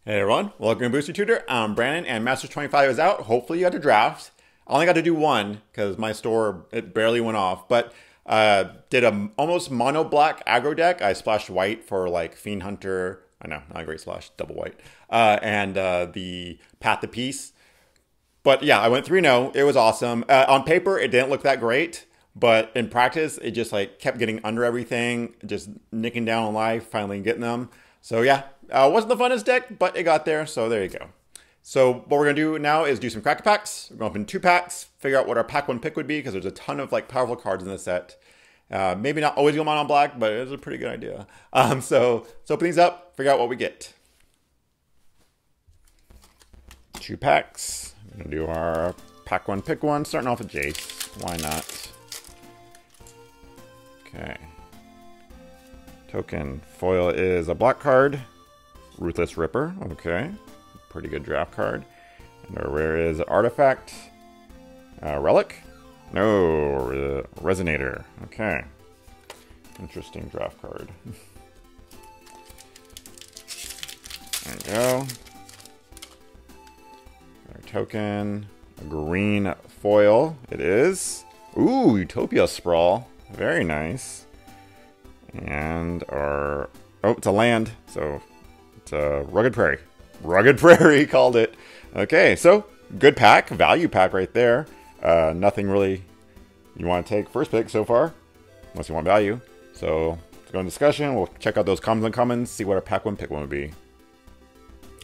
Hey everyone, welcome to Booster Tutor. I'm Brandon and Masters 25 is out. Hopefully you got a draft. I only got to do one because my store, it barely went off. But did a almost mono black aggro deck. I splashed white for like Fiend Hunter. I know, not a great splash, double white. And the Path to Peace. But yeah, I went 3-0. It was awesome. On paper, it didn't look that great. But in practice, it just like kept getting under everything. Just nicking down on life, finally getting them. So yeah, wasn't the funnest deck, but it got there, so there you go. So what we're going to do now is do some cracker packs. We're going to open 2 packs, figure out what our pack 1 pick would be, because there's a ton of like powerful cards in this set. Maybe not always go mono on black, but it's a pretty good idea. So let's open these up, figure out what we get. 2 packs. We're going to do our pack 1, pick 1, starting off with Jace. Why not? Okay. Token foil is a black card. Ruthless Ripper. Okay. Pretty good draft card. And our rare is Artifact. Relic? No. Resonator. Okay. Interesting draft card. There we go. Our token. A green foil. It is. Ooh, Utopia Sprawl. Very nice. And our... Oh, it's a land. So, it's a Rugged Prairie. Rugged Prairie called it. Okay, so, good pack. Value pack right there. Nothing really you want to take first pick so far. Unless you want value. So, let's go in discussion. We'll check out those commons and commons. See what our pack 1 pick 1 would be.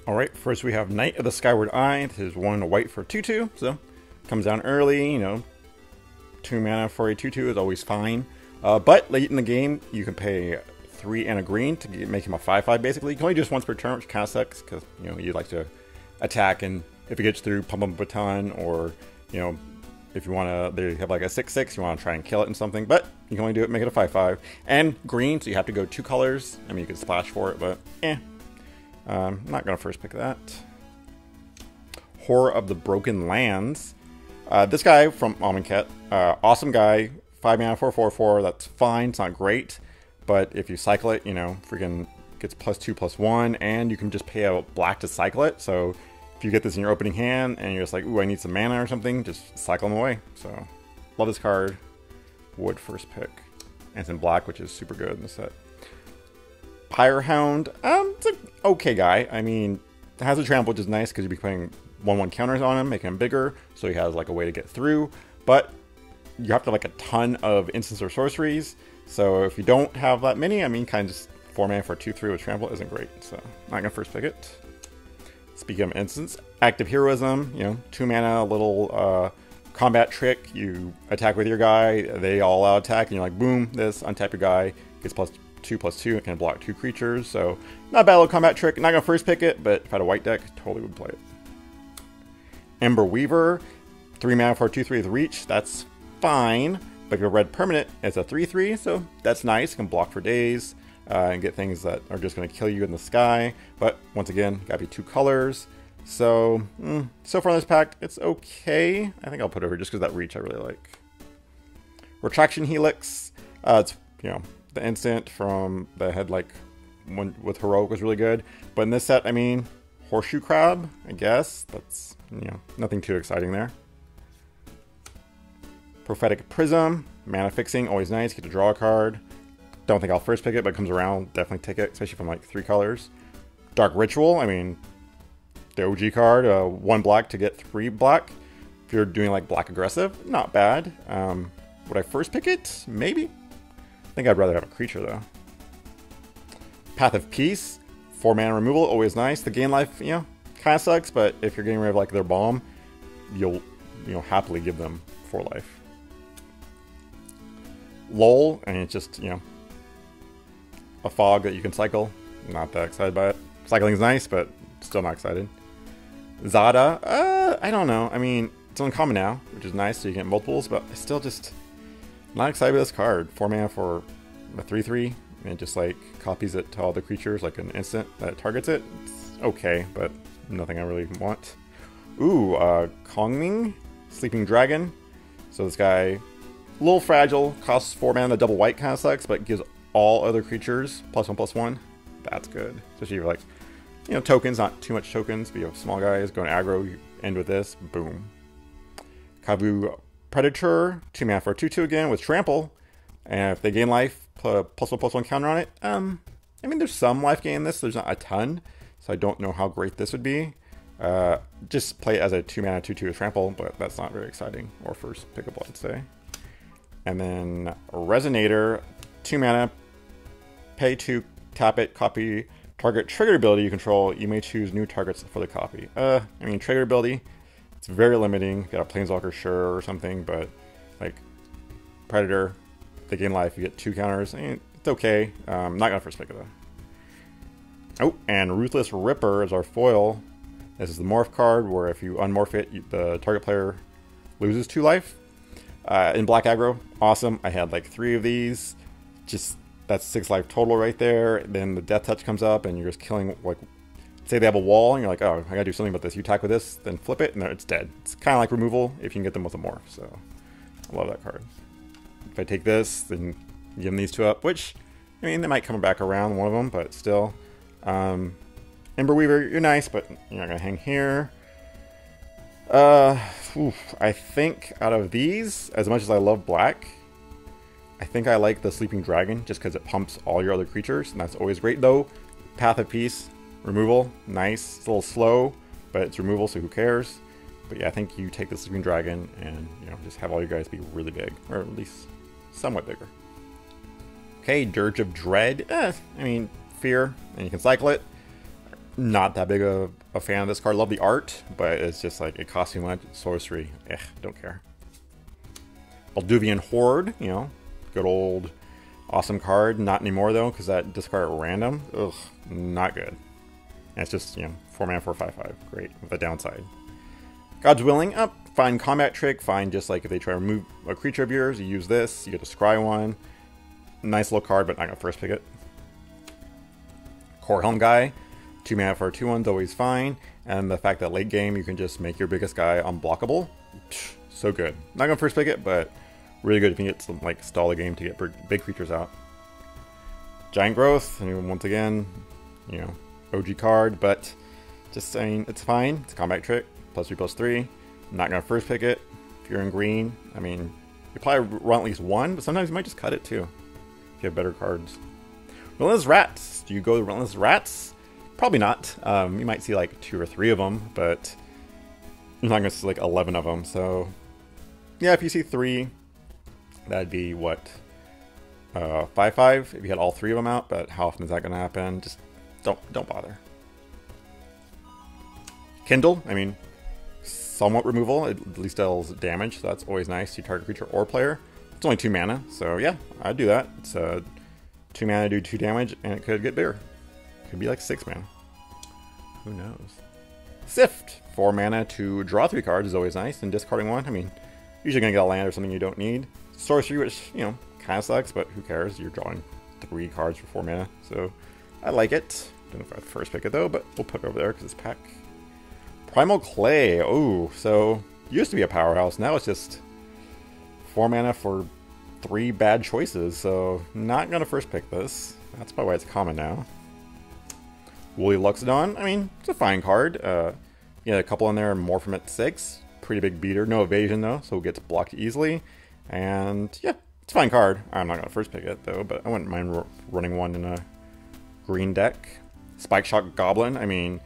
Alright, first we have Knight of the Skyward Eye. This is 1 white for 2/2. So, comes down early, you know. 2 mana for a 2/2 is always fine. But late in the game, you can pay 3 and a green to make him a 5/5 basically. You can only do this once per turn, which kind of sucks because you know you like to attack, and if it gets through, pump up a ton, or you know if you want to, they have like a 6/6, you want to try and kill it in something. But you can only do it, make it a 5/5 and green, so you have to go 2 colors. I mean, you can splash for it, but I'm not gonna first pick that. Horror of the Broken Lands. This guy from Amonkhet, awesome guy. 5 mana, 4/4/4, that's fine, it's not great. But if you cycle it, you know, freaking gets +2/+1, and you can just pay a black to cycle it. So if you get this in your opening hand, and you're just like, ooh, I need some mana or something, just cycle them away. So, love this card. Would first pick. And it's in black, which is super good in the set. Pyrehound, it's an okay guy. I mean, it has a trample, which is nice, because you'd be putting 1/1 counters on him, making him bigger, so he has like a way to get through. But you have to have like a ton of instants or sorceries, so if you don't have that many, I mean, kind of just 4 mana for 2/3 with trample isn't great, so I'm not gonna first pick it. Speaking of instants, Active Heroism, you know, 2 mana, little combat trick. You attack with your guy, they all out attack, and you're like, boom, this, untap your guy, gets +2/+2, it can block 2 creatures, so not a bad little combat trick. Not gonna first pick it, but if I had a white deck, totally would play it. Ember Weaver, 3 mana for 2/3 with reach, that's fine, but if you're red permanent, it's a 3/3, so that's nice. You can block for days and get things that are just going to kill you in the sky. But once again, gotta be 2 colors. So, so far in this pack, it's okay. I think I'll put it over just because that reach I really like. Retraction Helix, it's, you know, the instant from the head, like, one with Heroic was really good. But in this set, I mean, Horseshoe Crab, I guess. That's, you know, nothing too exciting there. Prophetic Prism, mana fixing, always nice, get to draw a card. Don't think I'll first pick it, but it comes around, definitely take it, especially from like 3 colors. Dark Ritual, I mean, the OG card, 1 black to get 3 black. If you're doing like black aggressive, not bad. Would I first pick it? Maybe. I think I'd rather have a creature though. Path of Peace, 4 mana removal, always nice. The gain life, you know, kind of sucks, but if you're getting rid of like their bomb, you'll, you know, happily give them 4 life. Lol, and it's just, you know, a fog that you can cycle. Not that excited by it. Cycling's nice, but still not excited. Zada, I don't know. I mean, it's uncommon now, which is nice, so you get multiples, but I still just not excited with this card. 4 mana for a 3/3, and it just like copies it to all the creatures like an instant that targets it. It's okay, but nothing I really want. Ooh, Kongming, Sleeping Dragon. So this guy, a little fragile, costs 4 mana, the double white kind of sucks, but gives all other creatures +1/+1. That's good, especially if you're like you know, tokens, not too much tokens, but you have small guys going aggro, you end with this, boom. Kavu Predator, 2 mana for a 2/2 again with Trample. And if they gain life, put a +1/+1 counter on it. I mean, there's some life gain in this, there's not a ton, so I don't know how great this would be. Just play it as a 2 mana 2/2 with Trample, but that's not very exciting, or first pickable, I'd say. And then Resonator, 2 mana, pay 2, tap it, copy target trigger ability you control. You may choose new targets for the copy. I mean, trigger ability, it's very limiting. Got a Planeswalker, sure, or something, but like Predator, they gain life, you get 2 counters. I mean, it's okay. Not gonna first pick it though. Oh, and Ruthless Ripper is our foil. This is the morph card where if you unmorph it, the target player loses 2 life. In black aggro, awesome. I had like 3 of these. Just that's 6 life total right there. Then the death touch comes up and you're just killing, like, say they have a wall and you're like, oh, I gotta do something about this. You attack with this, then flip it, and it's dead. It's kind of like removal if you can get them with a morph. So I love that card. If I take this, then give them these 2 up, which, I mean, they might come back around, one of them, but still. Ember Weaver, you're nice, but you're not gonna hang here. I think out of these, as much as I love black, I think I like the Sleeping Dragon just because it pumps all your other creatures, and that's always great. Though Path of Peace, removal, nice. It's a little slow, but it's removal, so who cares? But yeah, I think you take the Sleeping Dragon and, you know, just have all you guys be really big, or at least somewhat bigger. Okay, Dirge of Dread. I mean, fear, and you can cycle it. Not that big of a fan of this card. Love the art, but it's just like, it costs too much. Sorcery, don't care. Balduvian Horde, you know, good old awesome card. Not anymore though, because that discard at random. Ugh, not good. And it's just, you know, 4 mana 4/5/5. Great, with a downside. God's Willing, fine combat trick. Fine, just like if they try to remove a creature of yours, you use this. You get to scry one. Nice little card, but not gonna first pick it. Core Helm Guy. 2 mana for a 2/1's always fine, and the fact that late game you can just make your biggest guy unblockable, so good. Not gonna first pick it, but really good if you can get some, like, stall the game to get big creatures out. Giant Growth, I mean, once again, you know, OG card, but just, I mean, it's fine. It's a combat trick, +3/+3. Not gonna first pick it. If you're in green, I mean, you probably run at least 1, but sometimes you might just cut it too if you have better cards. Relentless Rats. Do you go to Relentless Rats? Probably not. You might see like 2 or 3 of them, but you're not going to see like 11 of them. So yeah, if you see 3, that'd be what, 5/5 if you had all 3 of them out. But how often is that going to happen? Just don't bother. Kindle, I mean, somewhat removal. It at least deals damage, so that's always nice to target creature or player. It's only 2 mana, so yeah, I'd do that. It's 2 mana to do 2 damage, and it could get bigger. Could be like 6 mana. Who knows? Sift, 4 mana to draw 3 cards is always nice, and discarding 1, I mean, usually gonna get a land or something you don't need. Sorcery, which, you know, kind of sucks, but who cares? You're drawing 3 cards for 4 mana, so I like it. Don't know if I'd first pick it though, but we'll put it over there because it's pack. Primal Clay, oh, so used to be a powerhouse, now it's just 4 mana for 3 bad choices, so not gonna first pick this. That's probably why it's common now. Woolly Luxodon, I mean, it's a fine card. Yeah, a couple in there, more from at 6. Pretty big beater, no evasion though, so it gets blocked easily. And yeah, it's a fine card. I'm not gonna first pick it though, but I wouldn't mind running one in a green deck. Spike Shot Goblin, I mean,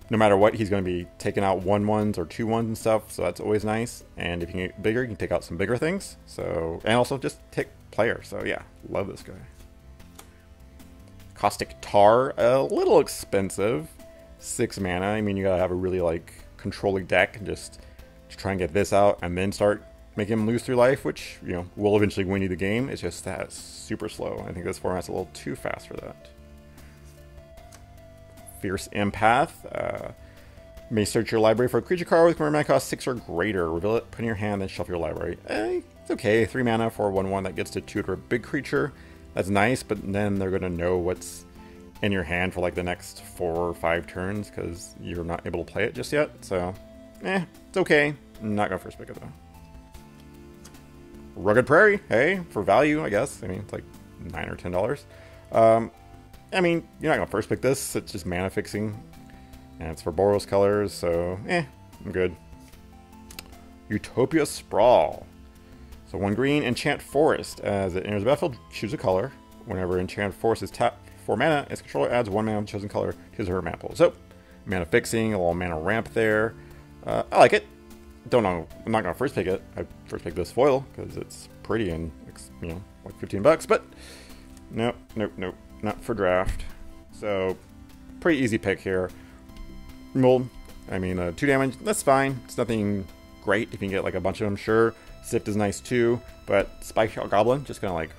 no matter what, he's gonna be taking out 1/1s or 2/1s and stuff, so that's always nice. And if you can get bigger, you can take out some bigger things. So, and also just take player, so yeah, love this guy. Caustic Tar, a little expensive. 6 mana. I mean, you gotta have a really like controlling deck and just to try and get this out and then start making him lose 3 life, which, you know, will eventually win you the game. It's just that super slow. I think this format's a little too fast for that. Fierce Empath. May search your library for a creature card with mana cost 6 or greater. Reveal it, put in your hand, then shuffle your library. It's okay. 3 mana for 1/1 that gets to tutor a big creature. That's nice, but then they're going to know what's in your hand for like the next 4 or 5 turns because you're not able to play it just yet. So, it's okay. I'm not going to first pick it though. Rugged Prairie, hey, for value, I guess. I mean, it's like $9 or $10. I mean, you're not going to first pick this. It's just mana fixing. And it's for Boros colors, so I'm good. Utopia Sprawl. So 1 green, enchant Forest. As it enters the battlefield, choose a color. Whenever enchant Forest is tapped for mana, its controller adds 1 mana of the chosen color to his or her mana pool. So, mana fixing, a little mana ramp there. I like it. Don't know, I'm not going to first pick it. I first pick this foil because it's pretty and, you know, like 15 bucks, but nope, not for draft. So, pretty easy pick here. Mold, I mean, 2 damage, that's fine. It's nothing great if you can get like a bunch of them, sure. Sift is nice too, but Spike Goblin, just gonna like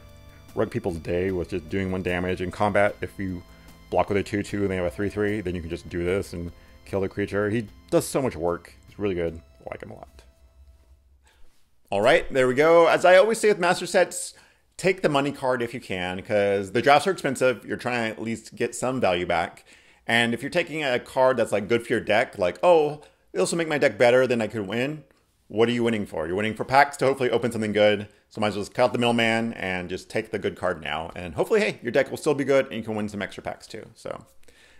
wreck people's day with just doing 1 damage. In combat, if you block with a 2/2 and they have a 3/3, then you can just do this and kill the creature. He does so much work. He's really good. I like him a lot. Alright, there we go. As I always say with master sets, take the money card if you can, because the drafts are expensive. You're trying to at least get some value back. And if you're taking a card that's like good for your deck, like, oh, this will make my deck better, then I could win. What are you winning for? You're winning for packs to hopefully open something good. So might as well just cut out the middleman and just take the good card now. And hopefully, hey, your deck will still be good and you can win some extra packs too. So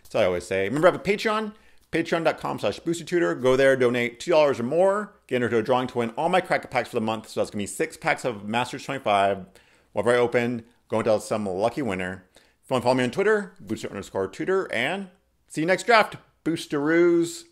that's what I always say. Remember, I have a Patreon, patreon.com/BoostedTutor. Go there, donate $2 or more. Get entered into a drawing to win all my crack packs for the month. So that's going to be 6 packs of Masters 25. Whenever I open, going to some lucky winner. If you want to follow me on Twitter, Booster_Tutor, and see you next draft, Boosteroos.